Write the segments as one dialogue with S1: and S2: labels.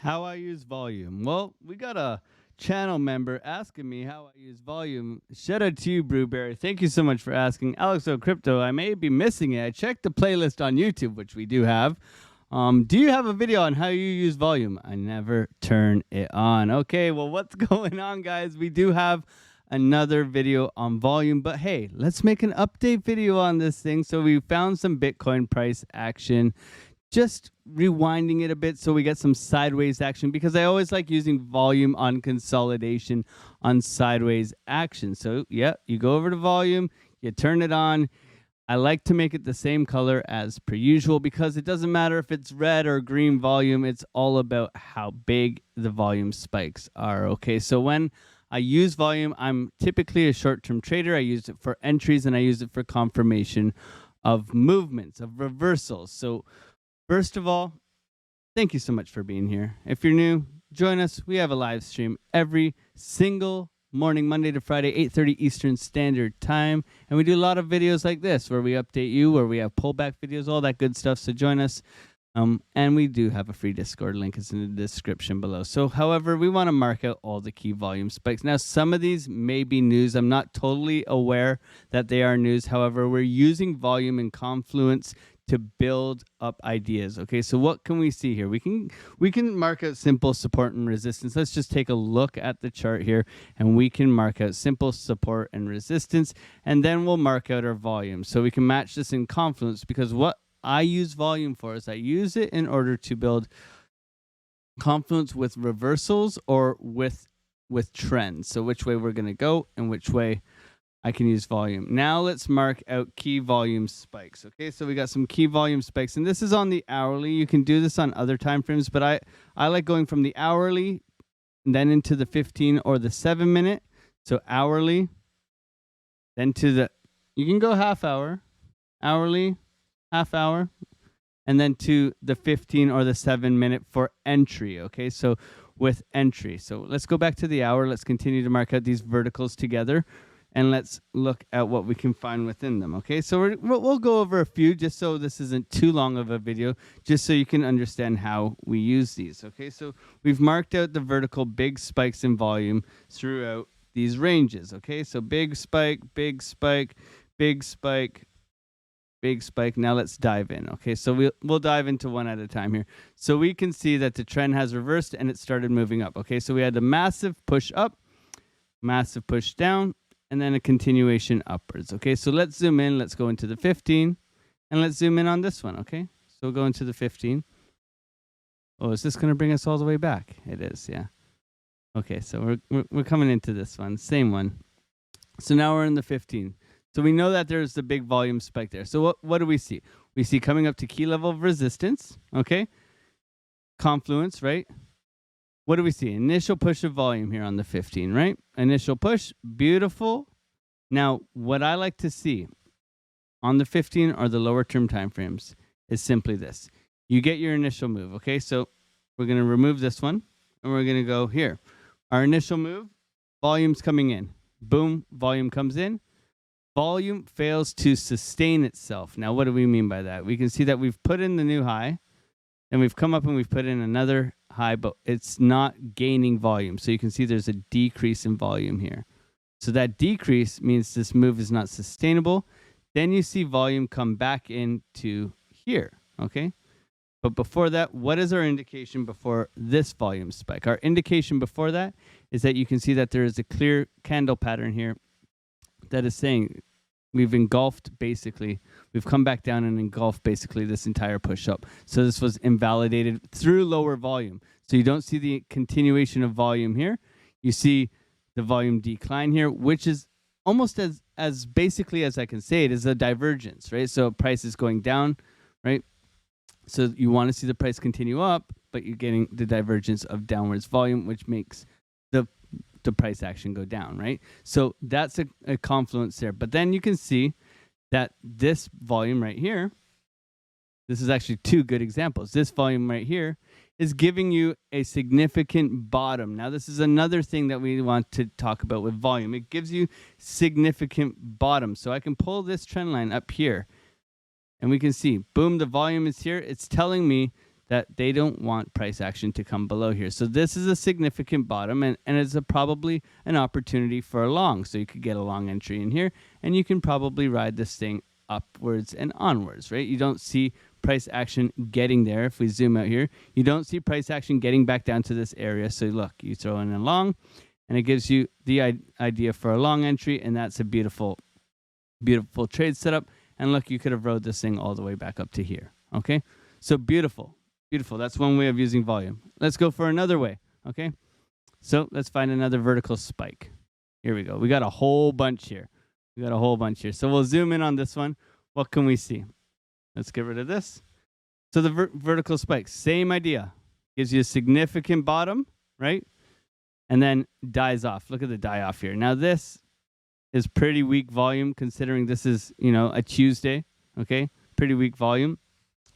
S1: How I use volume. Well, we got a channel member asking me how I use volume. Shout out to you, Brewberry. Thank you so much for asking. Alex O Crypto, I may be missing it. I checked the playlist on YouTube, which we do have. Do you have a video on how you use volume? I never turn it on. Okay, well, what's going on, guys? We do have another video on volume, but hey, let's make an update video on this thing. So we found some Bitcoin price action, just rewinding it a bit so we get some sideways action, because I always like using volume on consolidation on sideways action. So yeah, you go over to volume, you turn it on. I like to make it the same color as per usual, because it doesn't matter if it's red or green volume. It's all about how big the volume spikes are. Okay, so when I use volume, I'm typically a short-term trader. I use it for entries and I use it for confirmation of movements, of reversals. So first of all, thank you so much for being here. If you're new, join us. We have a live stream every single morning, Monday to Friday, 8:30 Eastern Standard Time. And we do a lot of videos like this where we update you, where we have pullback videos, all that good stuff. So join us. And we do have a free Discord link. It's in the description below. So, however, we want to mark out all the key volume spikes. Now, some of these may be news. I'm not totally aware that they are news. However, we're using volume in Confluence to build up ideas. Okay, so what can we see here? We can mark out simple support and resistance. Let's just take a look at the chart here, and we can mark out simple support and resistance, and then we'll mark out our volume. So we can match this in Confluence, because what I use volume for is I use it in order to build Confluence with reversals or with trends. So which way we're going to go and which way I can use volume. Now let's mark out key volume spikes. Okay, so we got some key volume spikes, and this is on the hourly. You can do this on other time frames, but I like going from the hourly and then into the 15 or the 7 minute. So hourly, then to the, you can go half hour, hourly, half hour, and then to the 15 or the 7 minute for entry. Okay, so with entry. So let's go back to the hour. Let's continue to mark out these verticals together, and let's look at what we can find within them. Okay, so we'll go over a few, just so this isn't too long of a video, just so you can understand how we use these. Okay, so we've marked out the vertical big spikes in volume throughout these ranges. Okay, so big spike, big spike, big spike, big spike. Now let's dive in. Okay, so we'll dive into one at a time here. So we can see that the trend has reversed and it started moving up. Okay, so we had a massive push up, massive push down, and then a continuation upwards. Okay, so let's zoom in. Let's go into the 15, and let's zoom in on this one. Okay, so we'll go into the 15. Oh, is this going to bring us all the way back? It is, yeah. Okay, so we're coming into this one, same one. So now we're in the 15. So we know that there's the big volume spike there. So what do we see? We see coming up to key level of resistance. Okay, Confluence, right? What do we see? Initial push of volume here on the 15, right? Initial push, beautiful. Now, what I like to see on the 15 or the lower term time frames is simply this. You get your initial move, okay? So we're going to remove this one, and we're going to go here. Our initial move, volume's coming in. Boom, volume comes in. Volume fails to sustain itself. Now, what do we mean by that? We can see that we've put in the new high, and we've come up and we've put in another high, but it's not gaining volume. So you can see there's a decrease in volume here. So that decrease means this move is not sustainable. Then you see volume come back into here, okay? But before that, what is our indication before this volume spike? Our indication before that is that you can see that there is a clear candle pattern here that is saying we've engulfed, basically, we've come back down and engulfed basically this entire push up. So this was invalidated through lower volume. So you don't see the continuation of volume here. You see the volume decline here, which is almost as basically as I can say it, is a divergence, right? So price is going down, right? So you want to see the price continue up, but you're getting the divergence of downwards volume, which makes the price action go down, right? So that's a confluence there. But then you can see that this volume right here, this is actually two good examples. This volume right here is giving you a significant bottom. Now, this is another thing that we want to talk about with volume. It gives you significant bottom. So I can pull this trend line up here, and we can see, boom, the volume is here. It's telling me that they don't want price action to come below here. So this is a significant bottom, and it's probably an opportunity for a long. So you could get a long entry in here, and you can probably ride this thing upwards and onwards, right? You don't see price action getting there. If we zoom out here, you don't see price action getting back down to this area. So look, you throw in a long, and it gives you the idea for a long entry, and that's a beautiful, beautiful trade setup. And look, you could have rode this thing all the way back up to here, okay? So beautiful. Beautiful. That's one way of using volume. Let's go for another way. Okay. So let's find another vertical spike. Here we go. We got a whole bunch here. So we'll zoom in on this one. What can we see? Let's get rid of this. So the vertical spike, same idea. Gives you a significant bottom, right? And then dies off. Look at the die off here. Now this is pretty weak volume considering this is, a Tuesday. Okay. Pretty weak volume.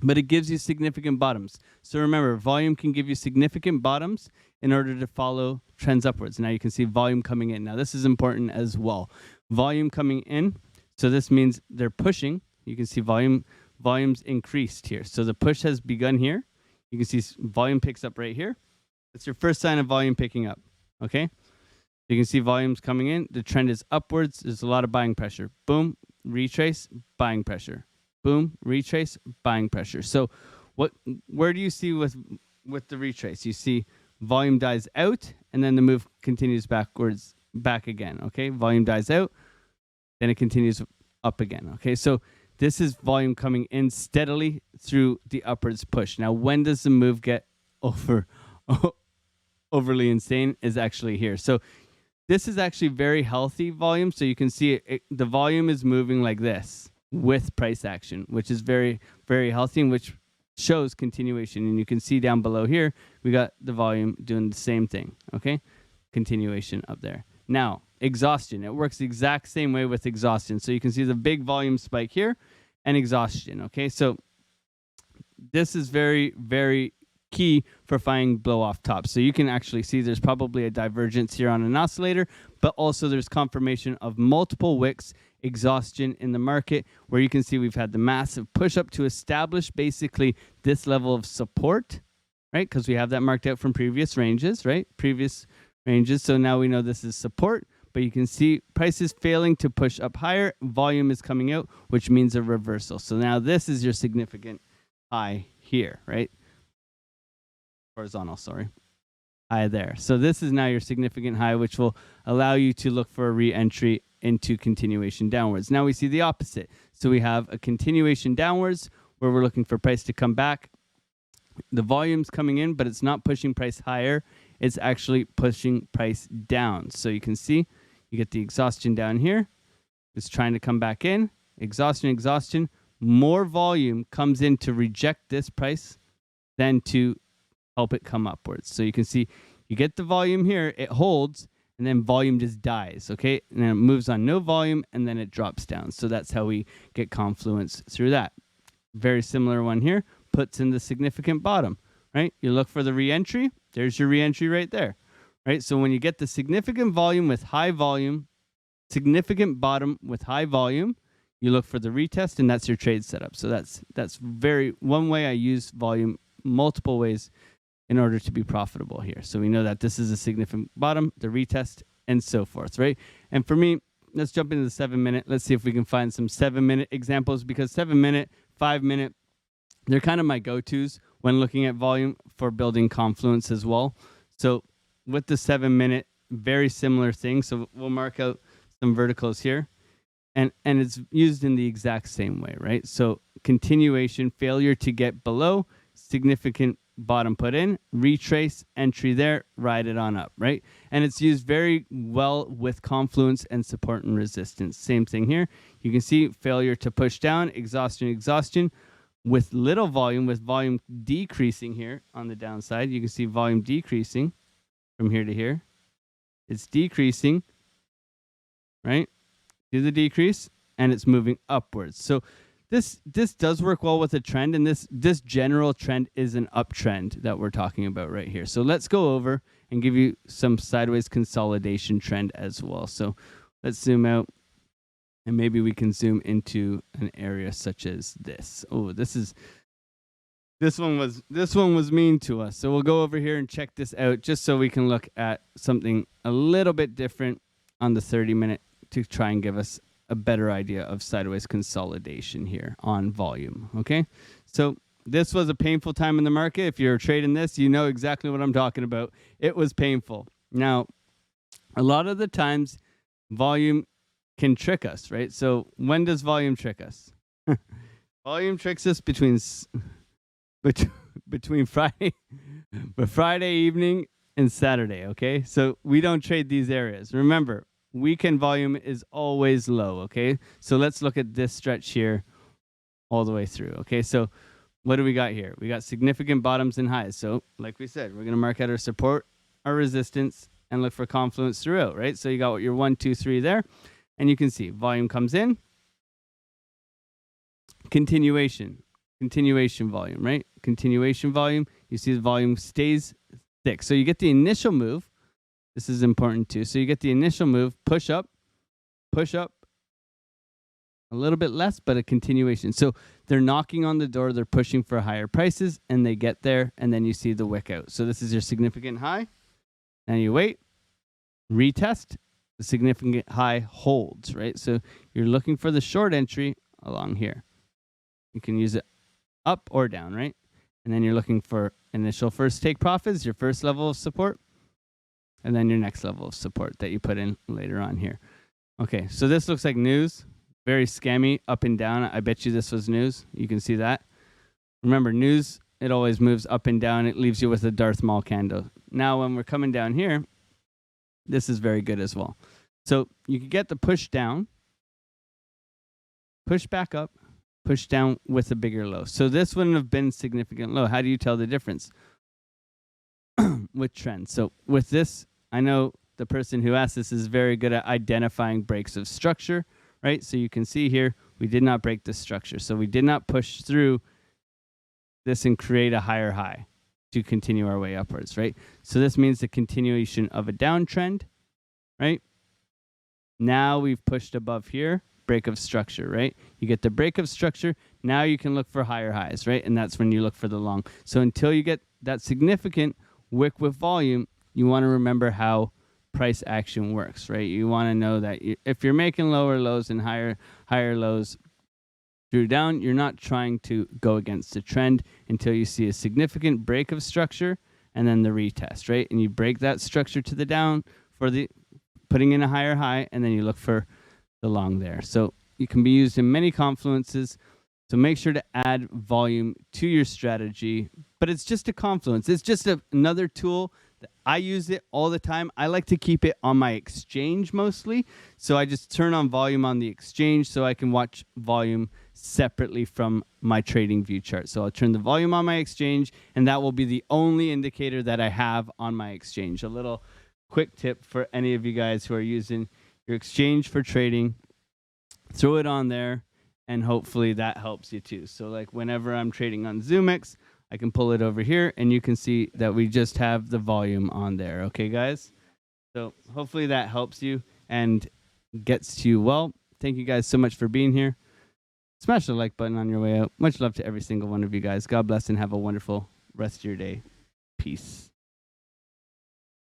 S1: But it gives you significant bottoms. So remember, volume can give you significant bottoms in order to follow trends upwards. Now you can see volume coming in. Now this is important as well. Volume coming in. So this means they're pushing. You can see volume's increased here. So the push has begun here. You can see volume picks up right here. That's your first sign of volume picking up. Okay. You can see volumes coming in. The trend is upwards. There's a lot of buying pressure. Boom, retrace, buying pressure. Boom, retrace, buying pressure. So where do you see with the retrace? You see volume dies out, and then the move continues back again, okay? Volume dies out, then it continues up again, okay? So this is volume coming in steadily through the upwards push. Now, when does the move get overly insane is actually here. So this is actually very healthy volume. So you can see the volume is moving like this with price action, which is very, very healthy and which shows continuation. And you can see down below here, we got the volume doing the same thing, okay? Continuation up there. Now, exhaustion. It works the exact same way with exhaustion. So you can see the big volume spike here and exhaustion, okay? So this is very, very key for finding blow off tops. So you can actually see there's probably a divergence here on an oscillator, but also there's confirmation of multiple wicks, exhaustion in the market, where you can see we've had the massive push up to establish basically this level of support, right? Because we have that marked out from previous ranges, right? Previous ranges. So now we know this is support, but you can see prices failing to push up higher. Volume is coming out, which means a reversal. So now this is your significant high here, right? Horizontal, sorry. High there. So this is now your significant high, which will allow you to look for a re-entry into continuation downwards. Now we see the opposite. So we have a continuation downwards where we're looking for price to come back. The volume's coming in, but it's not pushing price higher. It's actually pushing price down. So you can see you get the exhaustion down here. It's trying to come back in. Exhaustion. More volume comes in to reject this price than to help it come upwards. So you can see you get the volume here, it holds, and then volume just dies, okay? And then it moves on no volume, and then it drops down. So that's how we get Confluence through that. Very similar one here, puts in the significant bottom, right? You look for the re-entry, there's your re-entry right there, right? So when you get the significant volume with high volume, significant bottom with high volume, you look for the retest, and that's your trade setup. So that's very one way I use volume, multiple ways in order to be profitable here. So we know that this is a significant bottom, the retest, and so forth, right? And for me, let's jump into the 7-minute. Let's see if we can find some 7-minute examples, because 7-minute, 5-minute, they're kind of my go-tos when looking at volume for building Confluence as well. So with the 7-minute, very similar thing. So we'll mark out some verticals here. And it's used in the exact same way, right? So continuation, failure to get below, significant bottom put in, retrace, entry there, ride it on up, right? And it's used very well with Confluence and support and resistance. Same thing here. You can see failure to push down, exhaustion, with little volume, with volume decreasing here on the downside. You can see volume decreasing from here to here. It's decreasing, right? Do the decrease, and it's moving upwards. So this does work well with a trend, and this general trend is an uptrend that we're talking about right here. So let's go over and give you some sideways consolidation trend as well. So let's zoom out, and maybe we can zoom into an area such as this. Oh, this is This one was mean to us. So we'll go over here and check this out just so we can look at something a little bit different on the 30-minute to try and give us a better idea of sideways consolidation here on volume. Okay, so this was a painful time in the market. If you're trading this, you know exactly what I'm talking about. It was painful. Now, a lot of the times, volume can trick us, right? So when does volume trick us? Volume tricks us between Friday, but Friday evening and Saturday. Okay, so we don't trade these areas. Remember, weekend volume is always low. Okay, so let's look at this stretch here all the way through. Okay, so what do we got here? We got significant bottoms and highs. So like we said, we're going to mark out our support, our resistance, and look for confluence throughout, right? So you got your 1, 2, 3 there, and you can see volume comes in, continuation volume, right? Continuation volume. You see the volume stays thick. So you get the initial move. This is important too. So you get the initial move, push up, a little bit less, but a continuation. So they're knocking on the door, they're pushing for higher prices, and they get there, and then you see the wick out. So this is your significant high, and you wait, retest, the significant high holds, right? So you're looking for the short entry along here. You can use it up or down, right? And then you're looking for initial first take profits, your first level of support, and then your next level of support that you put in later on here. Okay, so this looks like news. Very scammy, up and down. I bet you this was news. You can see that. Remember, news, it always moves up and down. It leaves you with a Darth Maul candle. Now, when we're coming down here, this is very good as well. So you can get the push down, push back up, push down with a bigger low. So this wouldn't have been significant low. How do you tell the difference with trends? So with this, I know the person who asked this is very good at identifying breaks of structure, right? So you can see here, we did not break this structure. So we did not push through this and create a higher high to continue our way upwards, right? So this means the continuation of a downtrend, right? Now we've pushed above here, break of structure, right? You get the break of structure. Now you can look for higher highs, right? And that's when you look for the long. So until you get that significant wick with volume, you want to remember how price action works, right? You want to know that if you're making lower lows and higher lows through down, you're not trying to go against the trend until you see a significant break of structure and then the retest, right? And you break that structure to the down for the putting in a higher high, and then you look for the long there. So it can be used in many confluences. So make sure to add volume to your strategy, but it's just a confluence. It's just another tool. I use it all the time. I like to keep it on my exchange mostly. So I just turn on volume on the exchange so I can watch volume separately from my trading view chart. So I'll turn the volume on my exchange, and that will be the only indicator that I have on my exchange. A little quick tip for any of you guys who are using your exchange for trading. Throw it on there, and hopefully that helps you too. So like whenever I'm trading on ZoomX, I can pull it over here, and you can see that we just have the volume on there. Okay, guys? So hopefully that helps you and gets to you well. Thank you guys so much for being here. Smash the like button on your way out. Much love to every single one of you guys. God bless and have a wonderful rest of your day. Peace.